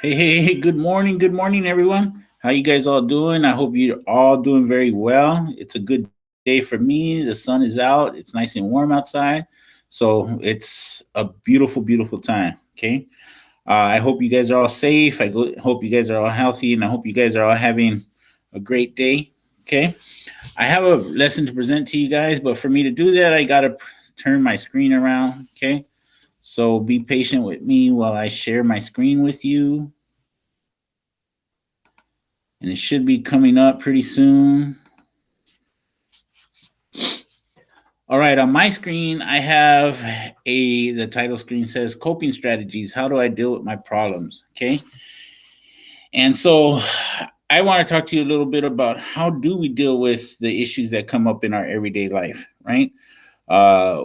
Hey, good morning, everyone. How you guys all doing? I hope you're all doing very well. It's a good day for me. The sun is out. It's nice and warm outside. So it's a beautiful time. Okay. I hope you guys are all safe. Hope you guys are all healthy, and I hope you guys are all having a great day. Okay. I have a lesson to present to you guys, but for me to do that, I got to turn my screen around. Okay. So be patient with me while I share my screen with you, and it should be coming up pretty soon. All right, on my screen, I have the title screen says coping strategies. How do I deal with my problems? Okay. And so I want to talk to you a little bit about how do we deal with the issues that come up in our everyday life, right?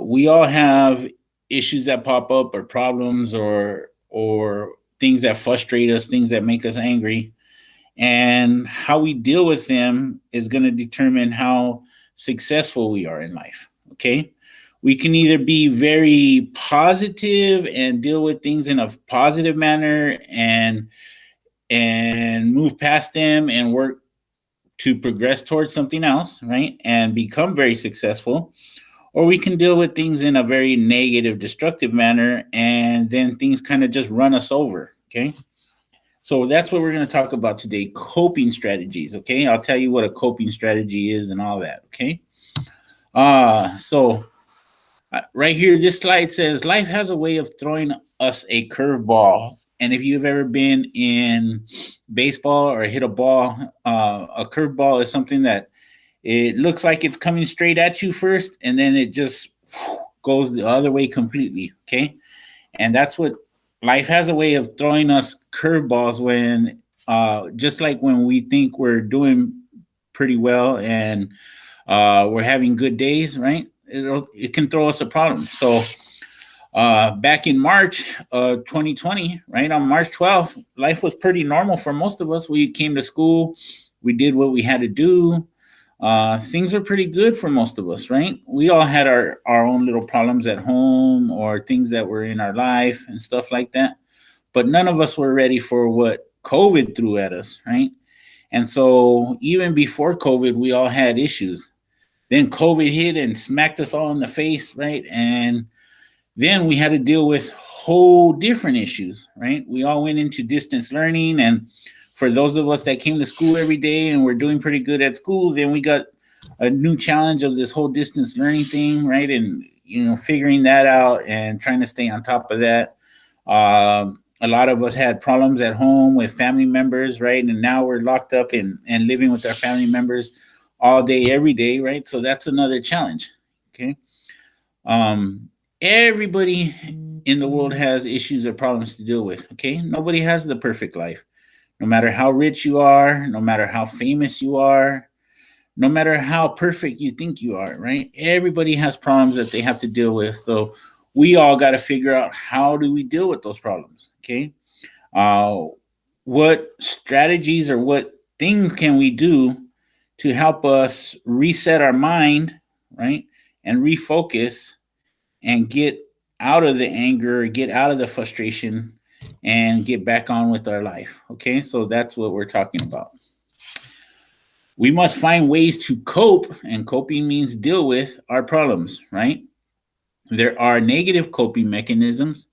We all have issues that pop up, or problems, or things that frustrate us, things that make us angry, and how we deal with them is going to determine how successful we are in life. Okay. We can either be very positive and deal with things in a positive manner and move past them and work to progress towards something else, right? And become very successful. Or we can deal with things in a very negative, destructive manner, and then things kind of just run us over. Okay. So that's what we're going to talk about today, coping strategies. Okay. I'll tell you what a coping strategy is and all that. Okay. So right here, this slide says life has a way of throwing us a curveball. And if you've ever been in baseball or hit a ball, a curveball is something that it looks like it's coming straight at you first, and then it just goes the other way completely. Okay. And that's what life has a way of throwing us curveballs when, just like when we think we're doing pretty well and we're having good days, right? It can throw us a problem. So back in March 2020, right, on March 12th, life was pretty normal for most of us. We came to school, we did what we had to do. Things were pretty good for most of us, right? We all had our own little problems at home or things that were in our life and stuff like that. But none of us were ready for what COVID threw at us, right? And so even before COVID, we all had issues. Then COVID hit and smacked us all in the face, right? And then we had to deal with whole different issues, right? We all went into distance learning, and for those of us that came to school every day and were doing pretty good at school, then we got a new challenge of this whole distance learning thing, right? And figuring that out and trying to stay on top of that. A lot of us had problems at home with family members, right? And now we're locked up and living with our family members all day, every day, right? So that's another challenge. Okay. Everybody in the world has issues or problems to deal with. Okay. Nobody has the perfect life. No matter how rich you are, no matter how famous you are, no matter how perfect you think you are, right? Everybody has problems that they have to deal with. So we all got to figure out how do we deal with those problems. Okay. Uh, what strategies or what things can we do to help us reset our mind, right? And refocus and get out of the anger, get out of the frustration, and get back on with our life. Okay, so that's what we're talking about. We must find ways to cope, and coping means deal with our problems, right? There are negative coping mechanisms.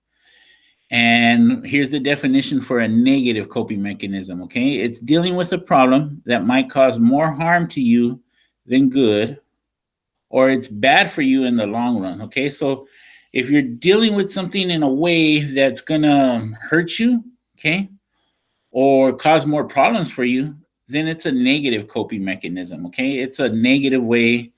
And here's the definition for a negative coping mechanism. Okay, it's dealing with a problem that might cause more harm to you than good, or it's bad for you in the long run. Okay, so if you're dealing with something in a way that's gonna hurt you, okay, or cause more problems for you, then it's a negative coping mechanism. Okay, it's a negative way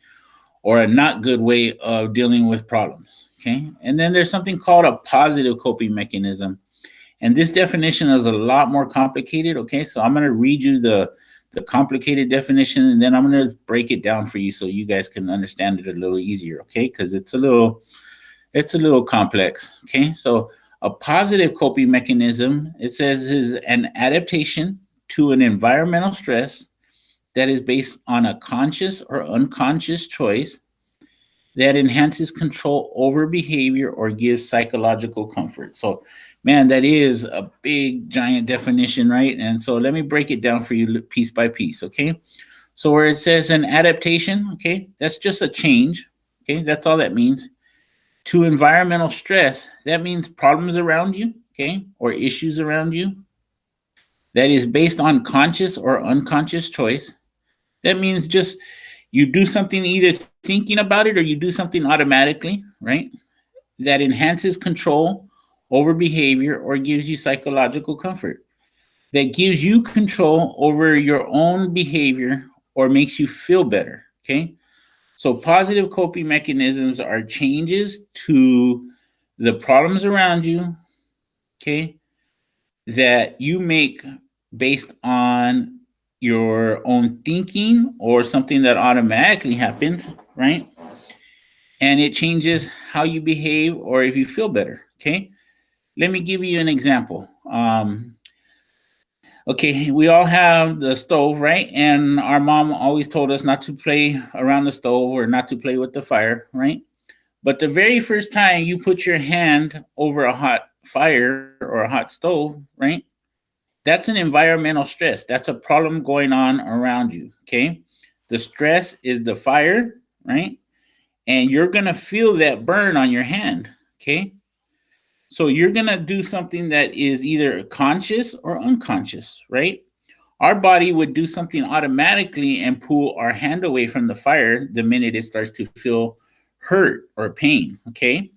or a not good way of dealing with problems. Okay, and then there's something called a positive coping mechanism, and this definition is a lot more complicated. Okay, so I'm gonna read you the complicated definition, and then I'm going to break it down for you so you guys can understand it a little easier. Okay, because it's a little complex. Okay, so a positive coping mechanism, it says, is an adaptation to an environmental stress that is based on a conscious or unconscious choice that enhances control over behavior or gives psychological comfort. So Man, that is a big, giant definition, right? And so let me break it down for you piece by piece, okay? So where it says an adaptation, okay, that's just a change, okay? That's all that means. To environmental stress, that means problems around you, okay, or issues around you that is based on conscious or unconscious choice. That means just you do something either thinking about it or you do something automatically, right? That enhances control over behavior or gives you psychological comfort. That gives you control over your own behavior or makes you feel better, okay? So positive coping mechanisms are changes to the problems around you, okay, that you make based on your own thinking or something that automatically happens, right? And it changes how you behave or if you feel better, okay? Let me give you an example. Okay, we all have the stove, right? And our mom always told us not to play around the stove or not to play with the fire, right? But the very first time you put your hand over a hot fire or a hot stove, right? That's an environmental stress. That's a problem going on around you, okay? The stress is the fire, right? And you're going to feel that burn on your hand, okay? So you're going to do something that is either conscious or unconscious, right? Our body would do something automatically and pull our hand away from the fire the minute it starts to feel hurt or pain, okay?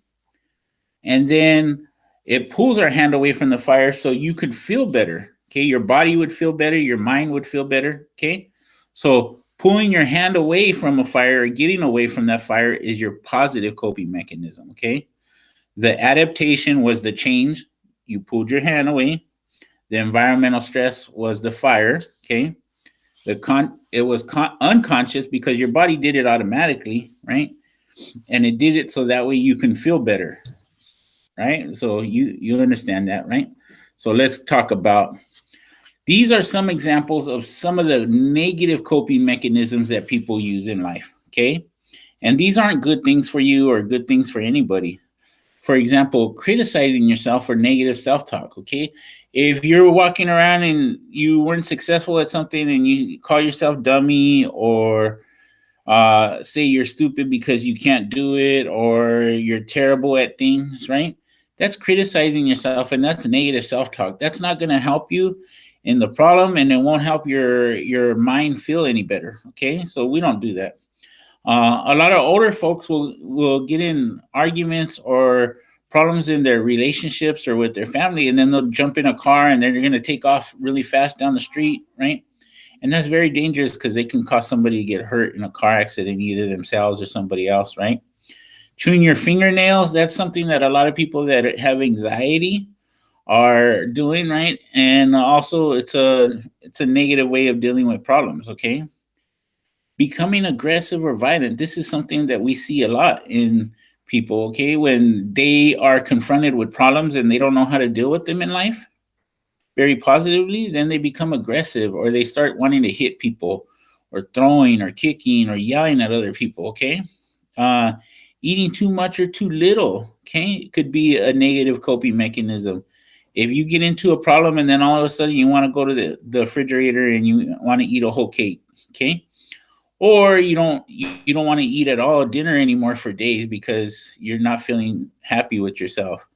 And then it pulls our hand away from the fire so you could feel better, okay? Your body would feel better, your mind would feel better, okay? So pulling your hand away from a fire or getting away from that fire is your positive coping mechanism, okay? The adaptation was the change. You pulled your hand away. The environmental stress was the fire, okay? It was unconscious because your body did it automatically, right? And it did it so that way you can feel better, right? So you understand that, right? So let's talk about these are some examples of some of the negative coping mechanisms that people use in life, okay? And these aren't good things for you or good things for anybody. For example, criticizing yourself or negative self talk. Okay. If you're walking around and you weren't successful at something and you call yourself dummy or say you're stupid because you can't do it or you're terrible at things, right? That's criticizing yourself and that's negative self talk. That's not going to help you in the problem and it won't help your mind feel any better. Okay. So we don't do that. A lot of older folks will get in arguments or problems in their relationships or with their family, and then they'll jump in a car and they're going to take off really fast down the street, right? And that's very dangerous because they can cause somebody to get hurt in a car accident, either themselves or somebody else, right? Chewing your fingernails, that's something that a lot of people that have anxiety are doing, right? And also it's a negative way of dealing with problems, okay? Becoming aggressive or violent, this is something that we see a lot in people, okay? When they are confronted with problems and they don't know how to deal with them in life very positively, then they become aggressive or they start wanting to hit people or throwing or kicking or yelling at other people, okay? Uh, Eating too much or too little, okay? It could be a negative coping mechanism. If you get into a problem and then all of a sudden you want to go to the refrigerator and you want to eat a whole cake, okay? Or you don't want to eat at all dinner anymore for days because you're not feeling happy with yourself.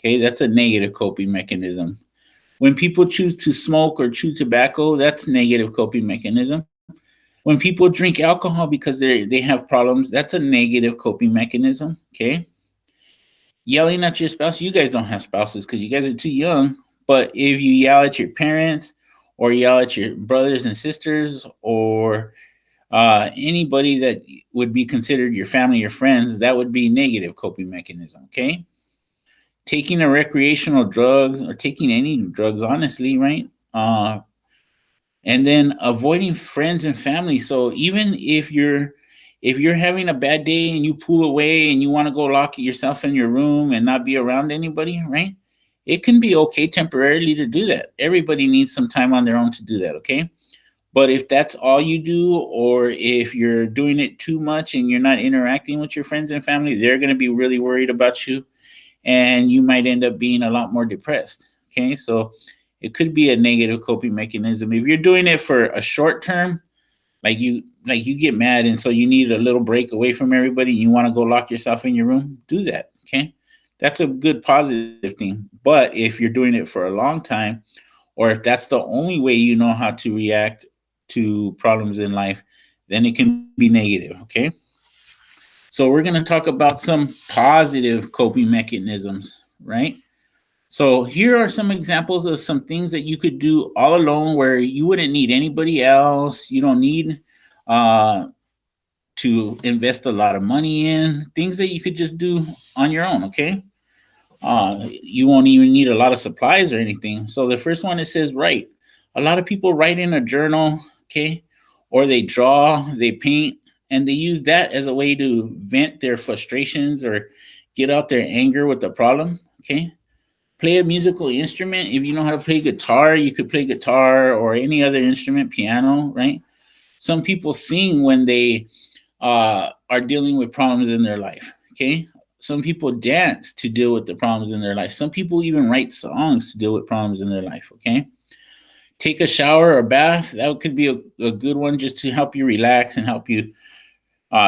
Okay, that's a negative coping mechanism. When people choose to smoke or chew tobacco, that's negative coping mechanism. When people drink alcohol because they have problems, that's a negative coping mechanism. Okay, yelling at your spouse, you guys don't have spouses because you guys are too young. But if you yell at your parents or yell at your brothers and sisters or anybody that would be considered your family or friends, that would be negative coping mechanism. Okay. Taking a recreational drugs or taking any drugs, honestly, right? And then avoiding friends and family. So even if you're having a bad day and you pull away and you want to go lock yourself in your room and not be around anybody, right? It can be okay temporarily to do that. Everybody needs some time on their own to do that, okay? But if that's all you do, or if you're doing it too much and you're not interacting with your friends and family, they're going to be really worried about you. and you might end up being a lot more depressed. Okay, so it could be a negative coping mechanism. If you're doing it for a short term, like you get mad and so you need a little break away from everybody, you want to go lock yourself in your room, do that. Okay, that's a good positive thing. But if you're doing it for a long time, or if that's the only way you know how to react to problems in life, then it can be negative. Okay, so we're going to talk about some positive coping mechanisms, right? So here are some examples of some things that you could do all alone where you wouldn't need anybody else. You don't need uh, to invest a lot of money in things that you could just do on your own. Okay, you won't even need a lot of supplies or anything. So the first one, it says write. A lot of people write in a journal. Okay, or they draw, they paint, and they use that as a way to vent their frustrations or get out their anger with the problem. Okay, play a musical instrument. If you know how to play guitar, you could play guitar or any other instrument, piano, right? Some people sing when they are dealing with problems in their life. Okay. Some people dance to deal with the problems in their life. Some people even write songs to deal with problems in their life. Okay. Take a shower or bath. That could be a good one just to help you relax and help you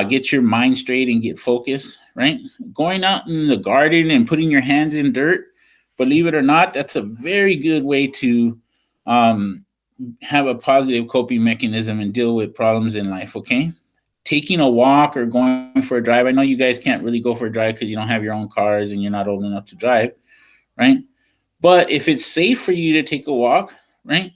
get your mind straight and get focused, right? Going out in the garden and putting your hands in dirt, believe it or not, that's a very good way to um, have a positive coping mechanism and deal with problems in life, okay? Taking a walk or going for a drive. I know you guys can't really go for a drive because you don't have your own cars and you're not old enough to drive, right? But if it's safe for you to take a walk, right,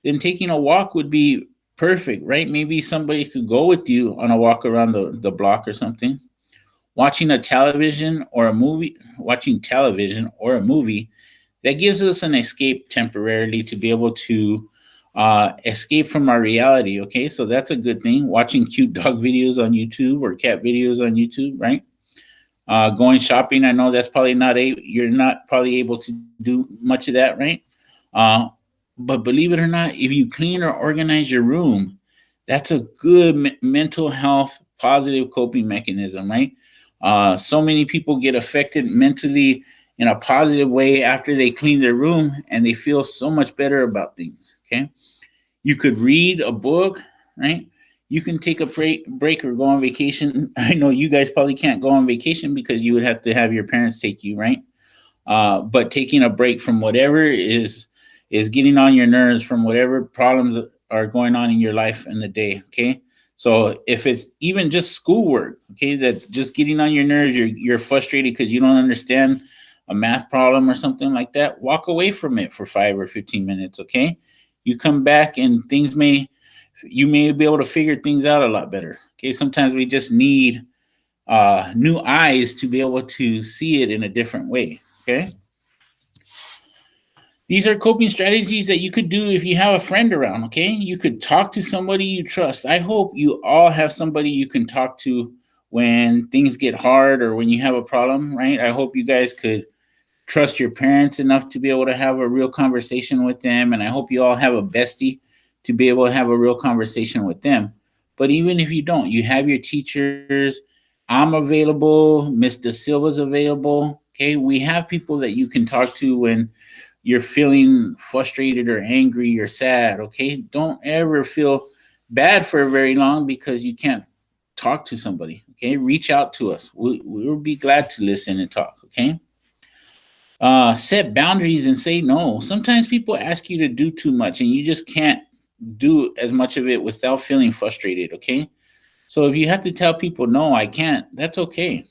then taking a walk would be perfect, right? Maybe somebody could go with you on a walk around the block or something. Watching television or a movie, that gives us an escape temporarily to be able to escape from our reality. Okay, so that's a good thing. Watching cute dog videos on YouTube or cat videos on YouTube, right? Going shopping, I know that's probably you're not probably able to do much of that, right? Uh, but believe it or not, if you clean or organize your room, that's a good mental health positive coping mechanism, right? So many people get affected mentally in a positive way after they clean their room and they feel so much better about things. Okay. You could read a book, right? You can take a break or go on vacation. I know you guys probably can't go on vacation because you would have to have your parents take you, right? But taking a break from whatever is getting on your nerves, from whatever problems are going on in your life in the day. Okay. So if it's even just schoolwork, okay, that's just getting on your nerves, you're frustrated because you don't understand a math problem or something like that, walk away from it for 5 or 15 minutes. Okay. You come back and you may be able to figure things out a lot better. Okay. Sometimes we just need new eyes to be able to see it in a different way. Okay. These are coping strategies that you could do if you have a friend around. Okay. You could talk to somebody you trust. I hope you all have somebody you can talk to when things get hard or when you have a problem, right? I hope you guys could trust your parents enough to be able to have a real conversation with them. And I hope you all have a bestie to be able to have a real conversation with them. But even if you don't, you have your teachers. I'm available. Mr. Silva's available. Okay. We have people that you can talk to when you're feeling frustrated or angry or sad. Okay. Don't ever feel bad for very long because you can't talk to somebody. Okay. Reach out to us. We'll be glad to listen and talk. Okay. Set boundaries and say no. Sometimes people ask you to do too much and you just can't do as much of it without feeling frustrated. Okay. So if you have to tell people, no, I can't, that's okay.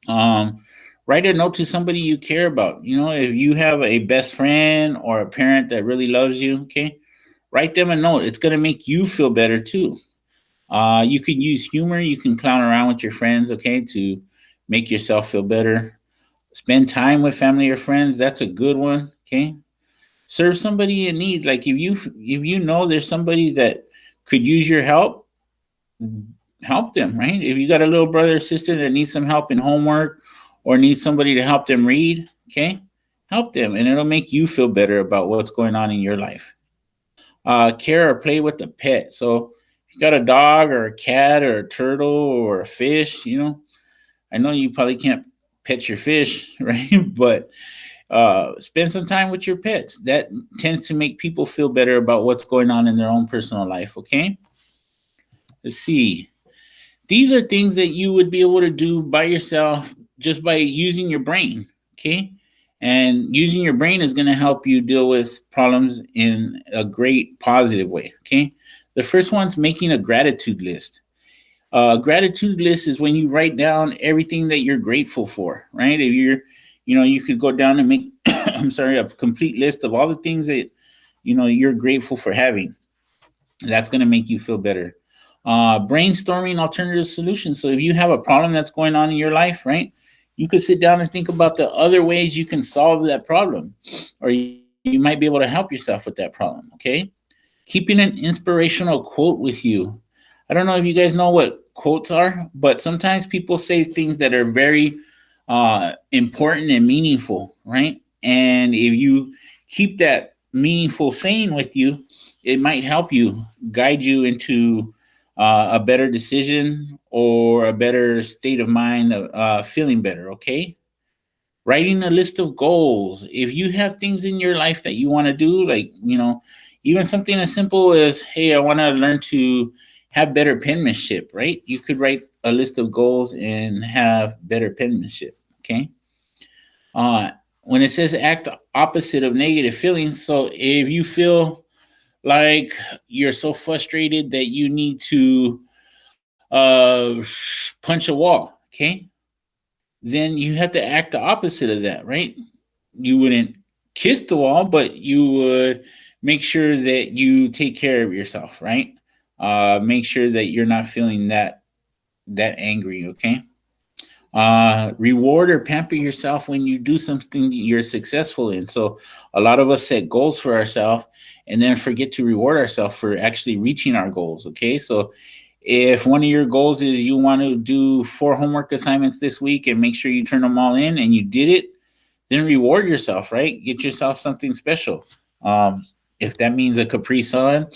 Um, Write a note to somebody you care about. You know, if you have a best friend or a parent that really loves you, okay, write them a note. It's going to make you feel better too. You can use humor. You can clown around with your friends, okay, to make yourself feel better. Spend time with family or friends. That's a good one. Okay. Serve somebody in need. Like if you know there's somebody that could use your help, help them, right? If you got a little brother or sister that needs some help in homework or needs somebody to help them read, okay, help them and it'll make you feel better about what's going on in your life. Care or play with a pet. So if you got a dog or a cat or a turtle or a fish, I know you probably can't pet your fish, right? But spend some time with your pets. That tends to make people feel better about what's going on in their own personal life. Okay. Let's see. These are things that you would be able to do by yourself just by using your brain. Okay. And using your brain is going to help you deal with problems in a great positive way. Okay. The first one's making a gratitude list. Gratitude list is when you write down everything that you're grateful for, right? If you're, you could go down and make, I'm sorry, a complete list of all the things that, you're grateful for having. That's going to make you feel better. Brainstorming alternative solutions. So if you have a problem that's going on in your life, right, you could sit down and think about the other ways you can solve that problem, or you might be able to help yourself with that problem. Okay. Keeping an inspirational quote with you. I don't know if you guys know what quotes are, but sometimes people say things that are very important and meaningful, right? And if you keep that meaningful saying with you, it might help you guide you into a better decision or a better state of mind, feeling better. Okay. Writing a list of goals. If you have things in your life that you want to do, like, even something as simple as, hey, I want to learn to have better penmanship, right? You could write a list of goals and have better penmanship. Okay. When it says act opposite of negative feelings, so if you feel like you're so frustrated that you need to punch a wall, okay, then you have to act the opposite of that, right? You wouldn't kiss the wall, but you would make sure that you take care of yourself, right? Make sure that you're not feeling that angry, okay? Reward or pamper yourself when you do something you're successful in. So a lot of us set goals for ourselves and then forget to reward ourselves for actually reaching our goals. Okay. So if one of your goals is you want to do 4 homework assignments this week and make sure you turn them all in and you did it, then reward yourself, right? Get yourself something special. If that means a Capri Sun,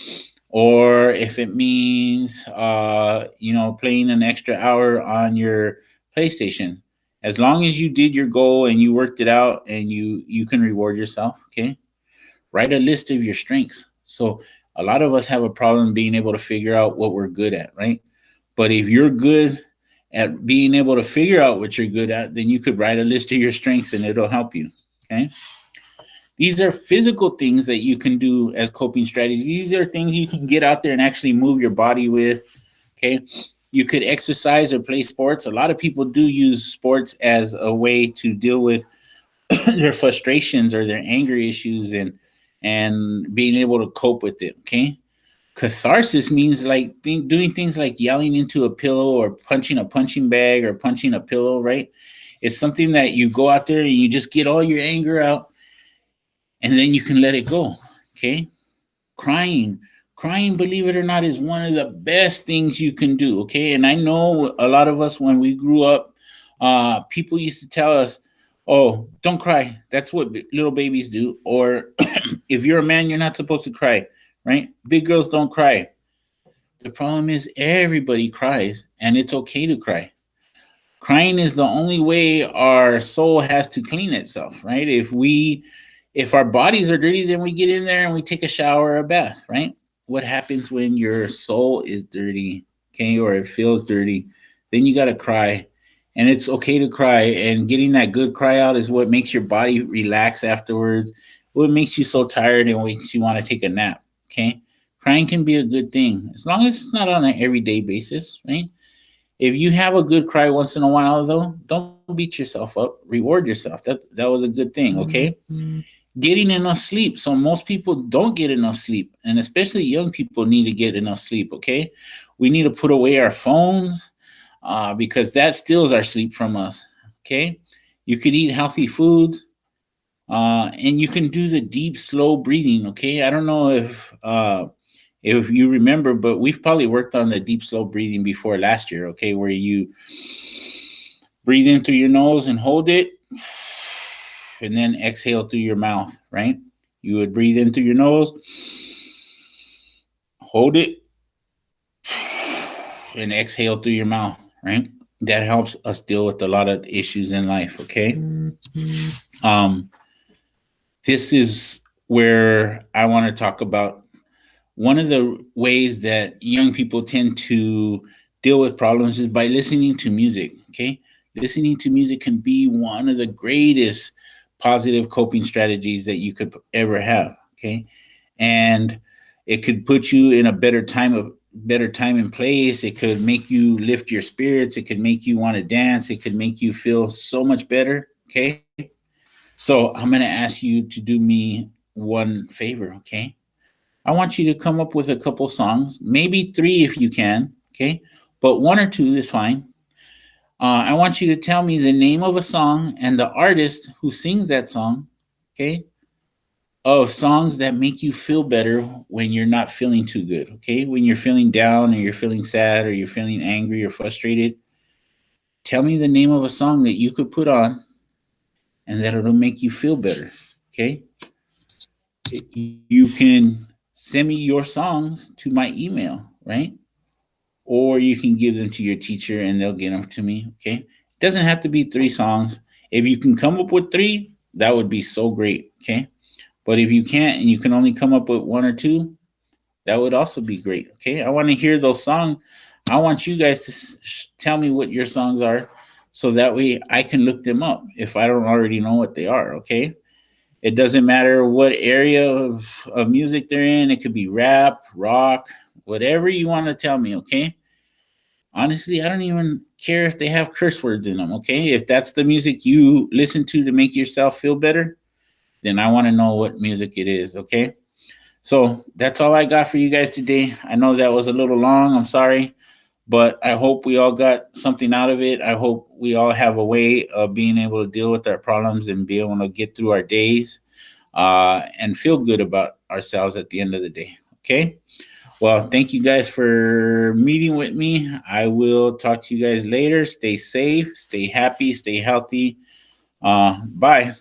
or if it means, playing an extra hour on your PlayStation, as long as you did your goal and you worked it out, and you can reward yourself. Okay. Write a list of your strengths. So a lot of us have a problem being able to figure out what we're good at, right? But if you're good at being able to figure out what you're good at, then you could write a list of your strengths and it'll help you. Okay. These are physical things that you can do as coping strategies. These are things you can get out there and actually move your body with. Okay. You could exercise or play sports. A lot of people do use sports as a way to deal with their frustrations or their anger issues, and being able to cope with it. Okay. Catharsis means like doing things like yelling into a pillow or punching a punching bag or punching a pillow, right? It's something that you go out there and you just get all your anger out and then you can let it go. Okay. Crying. Crying, believe it or not, is one of the best things you can do. Okay. And I know a lot of us, when we grew up, people used to tell us, oh, don't cry. That's what little babies do. Or if you're a man, you're not supposed to cry, right? Big girls don't cry. The problem is everybody cries, and it's okay to cry. Crying is the only way our soul has to clean itself, right? If our bodies are dirty, then we get in there and we take a shower or a bath, right? What happens when your soul is dirty, okay, or it feels dirty? Then you got to cry, and it's okay to cry. And getting that good cry out is what makes your body relax afterwards. What makes you so tired and makes you want to take a nap, okay? Crying can be a good thing as long as it's not on an everyday basis, right? If you have a good cry once in a while, though, don't beat yourself up. Reward yourself. That was a good thing, okay? Mm-hmm. Getting enough sleep. So most people don't get enough sleep, and especially young people need to get enough sleep. Okay, we need to put away our phones because that steals our sleep from us. Okay, you could eat healthy foods, and you can do the deep, slow breathing. Okay, I don't know if you remember, but we've probably worked on the deep, slow breathing before last year. Okay, where you breathe in through your nose and hold it, and then exhale through your mouth, right? You would breathe in through your nose, hold it, and exhale through your mouth, right? that helps us deal with a lot of issues in life. Okay. Um, this is where I want to talk about one of the ways that young people tend to deal with problems is by listening to music. Okay. Listening to music can be one of the greatest positive coping strategies that you could ever have. Okay. And it could put you in a better time and place. It could make you lift your spirits. It could make you want to dance. It could make you feel so much better. Okay. So I'm going to ask you to do me one favor. Okay. I want you to come up with a couple songs, maybe three if you can. Okay. But one or two is fine. I want you to tell me the name of a song and the artist who sings that song. Okay. Of songs that make you feel better when you're not feeling too good. Okay. When you're feeling down or you're feeling sad or you're feeling angry or frustrated, tell me the name of a song that you could put on and that it'll make you feel better. Okay. You can send me your songs to my email, right? Or you can give them to your teacher and they'll get them to me. Okay. It doesn't have to be three songs. If you can come up with three, that would be so great. Okay. But if you can't and you can only come up with one or two, that would also be great. Okay. I want to hear those songs. I want you guys to tell me what your songs are so that way I can look them up if I don't already know what they are. Okay. It doesn't matter what area of music they're in. It could be rap, rock, whatever you want to tell me. Okay. Honestly, I don't even care if they have curse words in them. Okay. If that's the music you listen to make yourself feel better, then I want to know what music it is. Okay. So that's all I got for you guys today. I know that was a little long. I'm sorry, but I hope we all got something out of it. I hope we all have a way of being able to deal with our problems and be able to get through our days and feel good about ourselves at the end of the day. Okay. Well, thank you guys for meeting with me. I will talk to you guys later. Stay safe, stay happy, stay healthy. Bye.